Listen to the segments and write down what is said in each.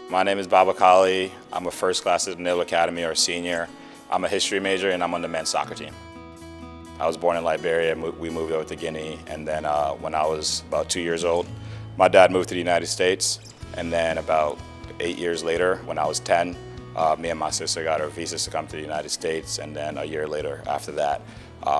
My name is Baba Kallie. I'm a first class at Naval Academy or a senior. I'm a history major and I'm on the men's soccer team. I was born in Liberia. We moved over to Guinea, and then when I was about 2 years old, my dad moved to the United States, and then about 8 years later, when I was 10, me and my sister got our visas to come to the United States, and then a year later after that,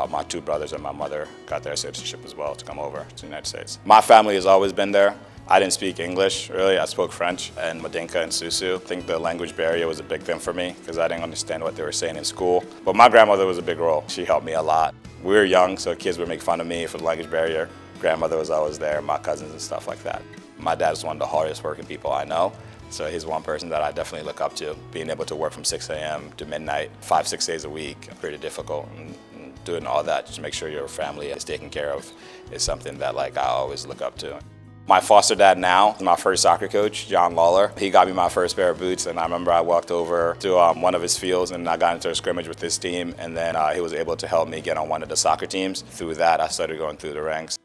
my two brothers and my mother got their citizenship as well to come over to the United States. My family has always been there. I didn't speak English, really. I spoke French and Madinka and Susu. I think the language barrier was a big thing for me because I didn't understand what they were saying in school. But my grandmother was a big role. She helped me a lot. We were young, so kids would make fun of me for the language barrier. Grandmother was always there, my cousins and stuff like that. My dad is one of the hardest working people I know. So he's one person that I definitely look up to. Being able to work from 6 a.m. to midnight, 5-6 days a week, pretty difficult. And doing all that just to make sure your family is taken care of is something that I always look up to. My foster dad now is my first soccer coach, John Lawler. He got me my first pair of boots, and I remember I walked over to one of his fields and I got into a scrimmage with his team, and then he was able to help me get on one of the soccer teams. Through that, I started going through the ranks.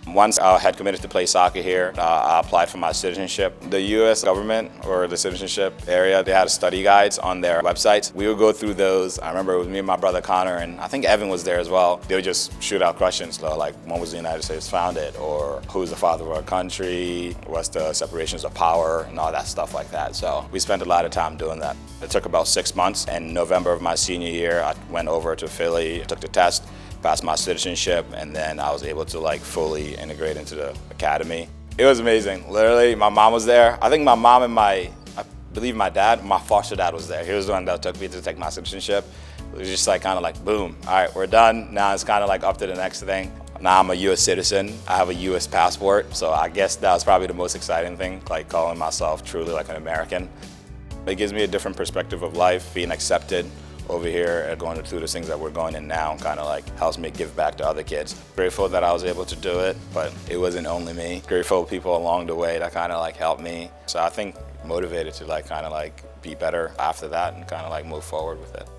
Once I had committed to play soccer here, I applied for my citizenship. The U.S. government, or the citizenship area, they had study guides on their websites. We would go through those. I remember it was me and my brother Connor, and I think Evan was there as well. They would just shoot out questions, like when was the United States founded, or who's the father of our country, what's the separations of power, and all that stuff like that. So we spent a lot of time doing that. It took about 6 months. In November of my senior year, I went over to Philly, took the test, passed my citizenship, and then I was able to fully integrate into the academy. It was amazing. Literally, my mom was there. I think my mom and I believe my dad, my foster dad was there. He was the one that took me to take my citizenship. It was just boom, all right, we're done. Now it's up to the next thing. Now I'm a U.S. citizen. I have a U.S. passport, so I guess that was probably the most exciting thing, calling myself truly an American. It gives me a different perspective of life, being accepted over here and going through the things that we're going in now, helps me give back to other kids. Grateful that I was able to do it, but it wasn't only me. Grateful people along the way that helped me. So I think motivated to be better after that and move forward with it.